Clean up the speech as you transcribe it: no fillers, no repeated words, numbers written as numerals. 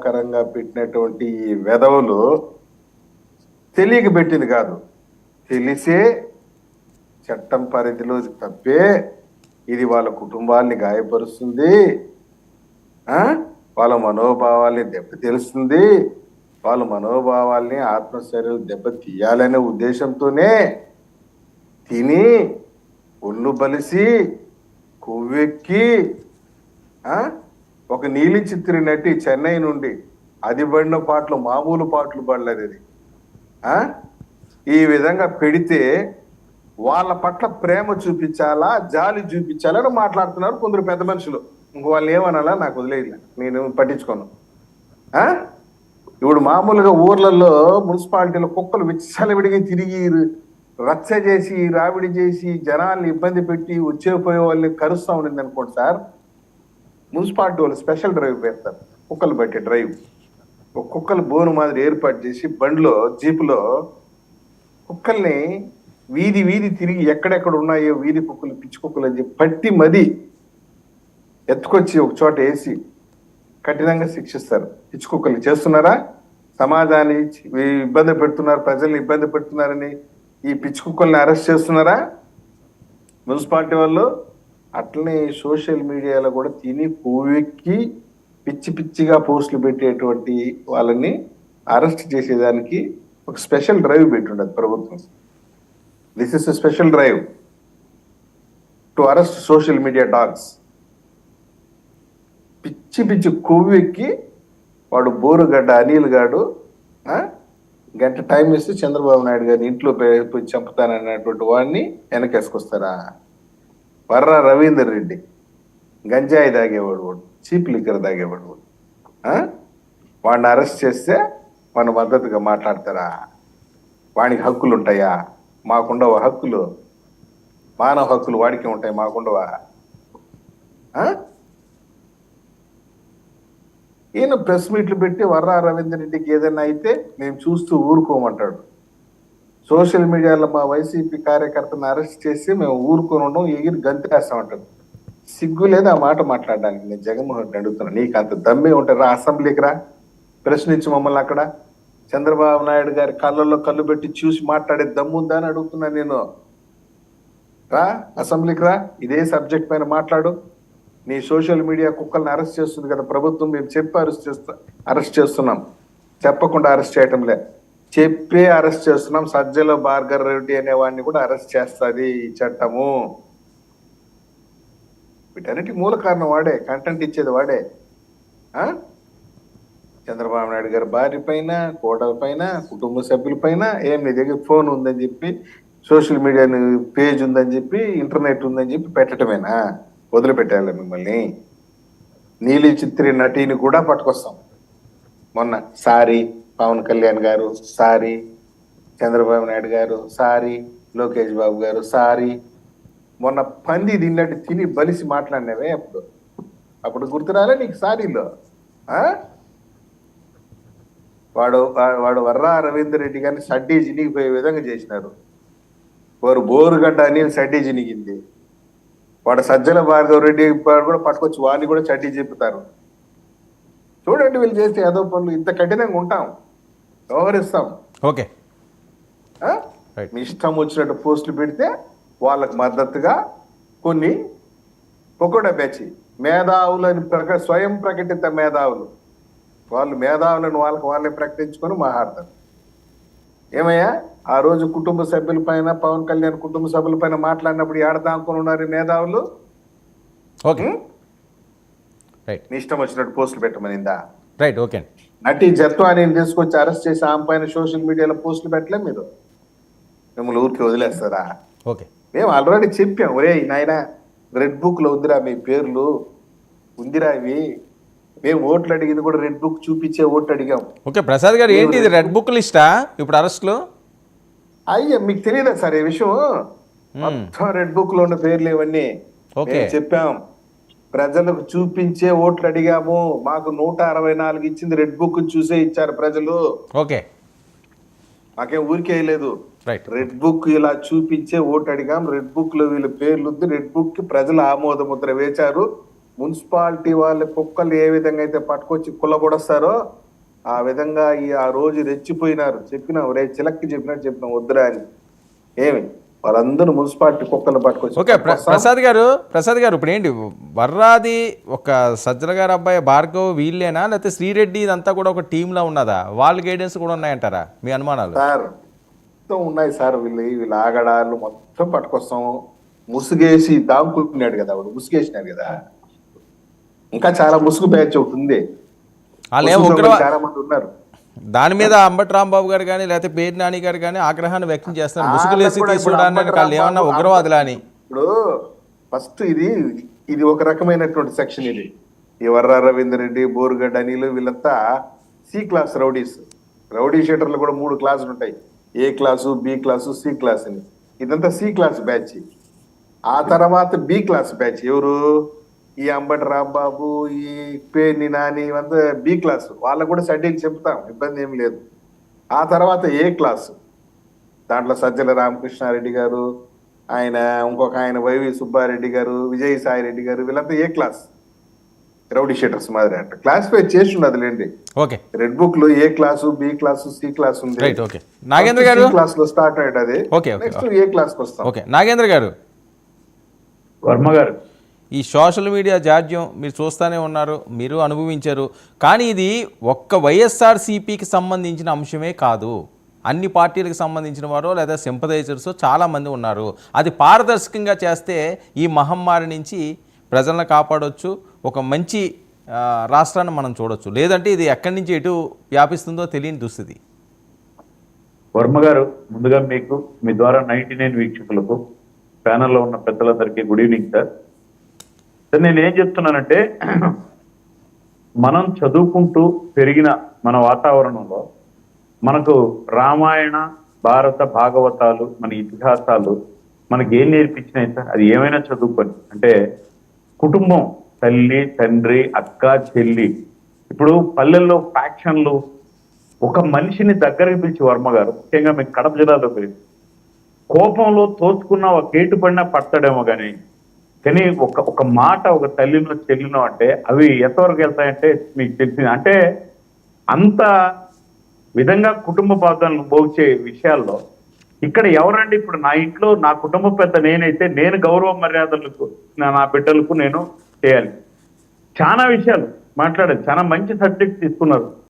బాధాకరంగా పెట్టినటువంటి ఈ వెధవలు తెలియక పెట్టింది కాదు, తెలిసే చట్టం పరిధిలో తప్పే. ఇది వాళ్ళ కుటుంబాల్ని గాయపరుస్తుంది, వాళ్ళ మనోభావాల్ని దెబ్బతీస్తుంది, వాళ్ళ మనోభావాల్ని ఆత్మశైర్యాలు దెబ్బ తీయాలనే ఉద్దేశంతోనే తిని ఒళ్ళు బలిసి కొవ్వెక్కి ఒక నీలి చిత్రి నటి చెన్నై నుండి అది పడిన పాటలు మామూలు పాటలు పడలేదు. అది ఈ విధంగా పెడితే వాళ్ళ పట్ల ప్రేమ చూపించాలా జాలి చూపించాలని మాట్లాడుతున్నారు కొందరు పెద్ద మనుషులు. ఇంక వాళ్ళు ఏమనాలా నాకు వదిలేదు, నేను పట్టించుకోను. ఇప్పుడు మామూలుగా ఊర్లలో మున్సిపాలిటీలో కుక్కలు విచ్చలవిడిగా తిరిగి రచ్చ చేసి రావిడి చేసి జనాల్ని ఇబ్బంది పెట్టి వచ్చేపోయే వాళ్ళని కరుస్తా ఉండింది అనుకోండి సార్, మున్సిపాలిటీ వాళ్ళు స్పెషల్ డ్రైవ్ పెడతారు, కుక్కలు పెట్టే డ్రైవ్. ఒక కుక్కలు బోను మాదిరి ఏర్పాటు చేసి బండిలో జీపులో కుక్కల్ని వీధి వీధి తిరిగి ఎక్కడెక్కడ ఉన్నాయో వీధి కుక్కలు పిచ్చి కుక్కలు అని చెప్పి పట్టి మది ఎత్తుకొచ్చి ఒక చోట వేసి కఠినంగా శిక్షిస్తారు. పిచ్చి కుక్కలు చేస్తున్నారా, సమాజాన్ని ఇబ్బంది పెడుతున్నారు, ప్రజల్ని ఇబ్బంది పెడుతున్నారని ఈ పిచ్చి కుక్కల్ని అరెస్ట్ చేస్తున్నారా మున్సిపాలిటీ వాళ్ళు. అట్లనే సోషల్ మీడియాలో కూడా తిని పువ్వెక్కి పిచ్చి పిచ్చిగా పోస్టులు పెట్టేటువంటి వాళ్ళని అరెస్ట్ చేసేదానికి ఒక స్పెషల్ డ్రైవ్ పెట్టుండదు ప్రభుత్వం. This is a special drive to arrest social media dogs. పిచ్చి పిచ్చి కొవ్వెక్కి వాడు బోరుగడ్డ అనిల్ గాడు గంట టైం ఇస్తే చంద్రబాబు నాయుడు గారిని ఇంట్లో పోయి చంపుతానన్నటువంటి వాడిని వెనకేసుకొస్తారా? వర్రా రవీందర్ రెడ్డి గంజాయి తాగేవాడు, వాడు చీప్ లిక్కర్ తాగేవాడు, వాడిని అరెస్ట్ చేస్తే వాడిని మద్దతుగా మాట్లాడతారా? వాడికి హక్కులు ఉంటాయా? మాకుండవా హక్కులు? మానవ హక్కులు వాడికి ఉంటాయి, మాకుండవా? ఈయన ప్రెస్ మీట్లు పెట్టి వర్రా రవీందర్ రెడ్డికి ఏదైనా అయితే మేము చూస్తూ ఊరుకోమంటాడు. సోషల్ మీడియాలో మా వైసీపీ కార్యకర్తను అరెస్ట్ చేసి మేము ఊరుకొని ఉండడం, ఎగిరి గంతేస్తామంటాడు. సిగ్గు లేదు ఆ మాట మాట్లాడడానికి. నేను జగన్మోహన్ రెడ్డి అడుగుతున్నా, నీకు అంత దమ్మే ఉంటారా? అసెంబ్లీకి రా, ప్రశ్నించి మమ్మల్ని అక్కడ. చంద్రబాబు నాయుడు గారి కళ్ళల్లో కళ్ళు పెట్టి చూసి మాట్లాడే దమ్ముందా అని అడుగుతున్నా నేను. రా అసెంబ్లీకి రా, ఇదే సబ్జెక్ట్ పైన మాట్లాడు. నీ సోషల్ మీడియా కుక్కల్ని అరెస్ట్ చేస్తుంది కదా ప్రభుత్వం, మేము చెప్పి అరెస్ట్ చేస్తున్నాం, చెప్పకుండా అరెస్ట్ చేయటం లే, చెప్పే అరెస్ట్ చేస్తున్నాం. సజ్జల భార్గర్ రెడ్డి అనే వాడిని కూడా అరెస్ట్ చేస్తుంది ఈ చట్టము. వీటన్నిటికి మూల కారణం వాడే, కంటెంట్ ఇచ్చేది వాడే. చంద్రబాబు నాయుడు గారి భార్య పైన, కోడల పైన, కుటుంబ సభ్యుల పైన ఏం నీ దగ్గర ఫోన్ ఉందని చెప్పి, సోషల్ మీడియా పేజ్ ఉందని చెప్పి, ఇంటర్నెట్ ఉందని చెప్పి పెట్టడమేనా? వదిలిపెట్టాలి మిమ్మల్ని. నీలి చిత్రి నటిని కూడా పట్టుకొస్తాం. మొన్న సారీ పవన్ కళ్యాణ్ గారు, సారీ చంద్రబాబు నాయుడు గారు, సారీ లోకేష్ బాబు గారు, సారీ. మొన్న పంది తిన్నట్టు తిని బలిసి మాట్లాడినవే అప్పుడు గుర్తురాలే నీకు సారీలో? వాడు వర్రా రవీందర్ రెడ్డి గారిని సడ్డీ జినిగిపోయే విధంగా చేసినారు. వారు బోరుగడ్డ అని సడ్డీ జినిగింది. వాడు సజ్జల భార్గవ్ రెడ్డి కూడా పట్టుకొచ్చి వాడిని కూడా చడ్డీ చెప్పుతారు. చూడండి వీళ్ళు చేస్తే ఏదో పనులు. ఇంత కఠినంగా ఉంటాం, వ్యవహరిస్తాం. ఓకే, మీ ఇష్టం వచ్చినట్టు పోస్టులు పెడితే వాళ్ళకు మద్దతుగా కొన్ని పొకోడా బ్యాచ్ మేధావులని స్వయం ప్రకటిత మేధావులు, వాళ్ళు మేధావులను వాళ్ళే ప్రకటించుకొని మాట్లాడతారు. ఏమయ్యా ఆ రోజు కుటుంబ సభ్యుల పైన, పవన్ కళ్యాణ్ కుటుంబ సభ్యుల పైన మాట్లాడినప్పుడు ఏడదానుకొని ఉన్నారు మేధావులు? నీ ఇష్టం వచ్చినట్టు పోస్టులు పెట్టమనిందా? Right, okay. నటి జత్వాని తీసుకొచ్చి అరెస్ట్ చేసి ఆమె పైన సోషల్ మీడియాలో పోస్టులు పెట్టలే మీరు? మిమ్మల్ని ఊరికి వదిలేస్తారా? ఓకే, మేము ఆల్రెడీ చెప్పాం, ఒరే నాయన రెడ్ బుక్ లో ఉందిరా మీ పేర్లు, ఉందిరా ఇవి. మేము ఓట్లు అడిగింది కూడా రెడ్ బుక్ చూపించే ఓట్లు అడిగాం. ఓకే ప్రసాద్ గారు, ఏంటి ఇది రెడ్ బుక్ లిస్టా ఇప్పుడు అరెస్టులు? అయ్యా మీకు తెలియదా సార్ ఈ విషయం? మొత్తం రెడ్ బుక్ లో ఉన్న పేర్లు ఇవన్నీ చెప్పాం. ప్రజలకు చూపించే ఓట్లు అడిగాము. మాకు 164 ఇచ్చింది రెడ్ బుక్ చూసే ఇచ్చారు ప్రజలు. ఓకే, మాకేం ఊరికే లేదు. రెడ్ బుక్ ఇలా చూపించే ఓటు అడిగాం. రెడ్ బుక్ లో వీళ్ళ పేర్లు ఉంది. రెడ్ బుక్ కి ప్రజలు ఆమోద ముద్ర వేశారు. మున్సిపాలిటీ వాళ్ళ కుక్కలు ఏ విధంగా అయితే పట్టుకొచ్చి కుల్లబొడస్తారో ఆ విధంగా ఆ రోజు రెచ్చిపోయినారు. చెప్పినాం, రే చిలక్కి చెప్పినట్టు చెప్పినాం వద్దురా అని. ఏమి వాళ్ళందరూ మున్సిపాలిటీ కుక్కలు పట్టుకొచ్చి ఓకే పట్టుకొస్తాం. ప్రసాద్ గారు ఇప్పుడు ఏంటి వర్రాది ఒక సజ్జల గారు అబ్బాయి భార్గవ్ వీళ్ళేనా, లేకపోతే శ్రీరెడ్డి ఇదంతా కూడా ఒక టీంలో ఉన్నదా? వాళ్ళ గైడెన్స్ కూడా ఉన్నాయంటారా మీ అనుమానాలు? సార్ మొత్తం ఉన్నాయి సార్. వీళ్ళు ఆగడాలు మొత్తం పట్టుకొస్తాం. ముసుగేసి దాంకున్నాడు కదా, వాడు ముసుగేసినాడు కదా. ఇంకా చాలా ముసుగు బ్యాచ్ ఒకటి ఉంది. వాళ్ళు చాలా మంది ఉన్నారు. దాని మీద అంబటి రాంబాబు గారు కానీ లేకపోతే పేరు నాని గారు కానీ ఆగ్రహాన్ని వ్యక్తం చేస్తారు. ముసుగులేసి తీసుకురావడానికి వాళ్ళు ఏమన్నా ఉగ్రవాదులా అని. ఇప్పుడు ఫస్ట్ ఇది ఒక రకమైనటువంటి సెక్షన్. ఇది ఈ వర్రా రవీందర్ రెడ్డి, బోరుగడ్డ అనిలు వీళ్ళంతా సి క్లాస్ రౌడీస్. రౌడీ షీటర్లు కూడా 3 క్లాసులు ఉంటాయి, A class, B class, C class అని. ఇదంతా సి క్లాస్ బ్యాచ్. ఆ తర్వాత బి క్లాస్ బ్యాచ్ ఎవరు? ఈ అంబటి రాంబాబు, ఈ పేర్ని నాని, ఇవంతా బి క్లాస్. వాళ్ళకు కూడా సడ్డీలు చెప్తాం, ఇబ్బంది ఏం లేదు. ఆ తర్వాత ఏ క్లాసు, దాంట్లో సజ్జల రామకృష్ణారెడ్డి గారు, ఇంకొక ఆయన వైవి సుబ్బారెడ్డి గారు, విజయసాయి రెడ్డి గారు, వీళ్ళంతా ఏ క్లాస్ రౌడీ షీటర్స్ మాదిరి అంట. క్లాసిఫై చేసి ఉన్నది లేండి. ఓకే, రెడ్ బుక్ లో A class, B class, C class ఉంది. రైట్. ఓకే నాగేంద్ర గారు, క్లాస్ లో స్టార్ట్ అయ్యేది అది. ఓకే నెక్స్ట్ ఏ క్లాస్ కి వస్తాం. ఓకే నాగేంద్ర గారు, వర్మ గారు, ఈ సోషల్ మీడియా జాడ్యం మీరు చూస్తూనే ఉన్నారు, మీరు అనుభవించారు. కానీ ఇది ఒక్క వైఎస్ఆర్సీపీకి సంబంధించిన అంశమే కాదు, అన్ని పార్టీలకు సంబంధించిన వారు లేదా సింపథైజర్స్ చాలామంది ఉన్నారు. అది పారదర్శకంగా చేస్తే ఈ మహమ్మారి నుంచి ప్రజలను కాపాడవచ్చు, ఒక మంచి రాష్ట్రాన్ని మనం చూడొచ్చు. లేదంటే ఇది ఎక్కడి నుంచి ఎటు వ్యాపిస్తుందో తెలియని దుస్థితి. వర్మ గారు, ముందుగా మీకు మీ ద్వారా 99 వీక్షకులకు, ప్యానల్లో ఉన్న పెద్దలందరికీ గుడ్ ఈవినింగ్ సార్. సార్ నేను ఏం చెప్తున్నానంటే, మనం చదువుకుంటూ పెరిగిన మన వాతావరణంలో మనకు రామాయణ, భారత, భాగవతాలు, మన ఇతిహాసాలు మనకి ఏం నేర్పించినాయి సార్? అది ఏమైనా చదువుకొని అంటే కుటుంబం, తల్లి, తండ్రి, అక్క, చెల్లి. ఇప్పుడు పల్లెల్లో ఫ్యాక్షన్లు, ఒక మనిషిని దగ్గరికి పిలిచి, వర్మ గారు ముఖ్యంగా మీకు కడప జిల్లాలో పెరిగింది, కోపంలో తోచుకున్న ఒక కేటు పడినా పడతాడేమో కానీ ఒక మాట ఒక తల్లినో చెల్లినో అంటే అవి ఎంతవరకు వెళ్తాయంటే మీకు తెలిసింది. అంటే అంత విధంగా కుటుంబ బాధ్యతలను పోల్చే విషయాల్లో ఇక్కడ ఎవరండి? ఇప్పుడు నా ఇంట్లో నా కుటుంబ పెద్ద నేనైతే నేను గౌరవ మర్యాదలకు నా బిడ్డలకు నేను చేయాలి. చాలా విషయాలు మాట్లాడాలి, చాలా మంచి సబ్జెక్ట్ తీసుకున్నారు.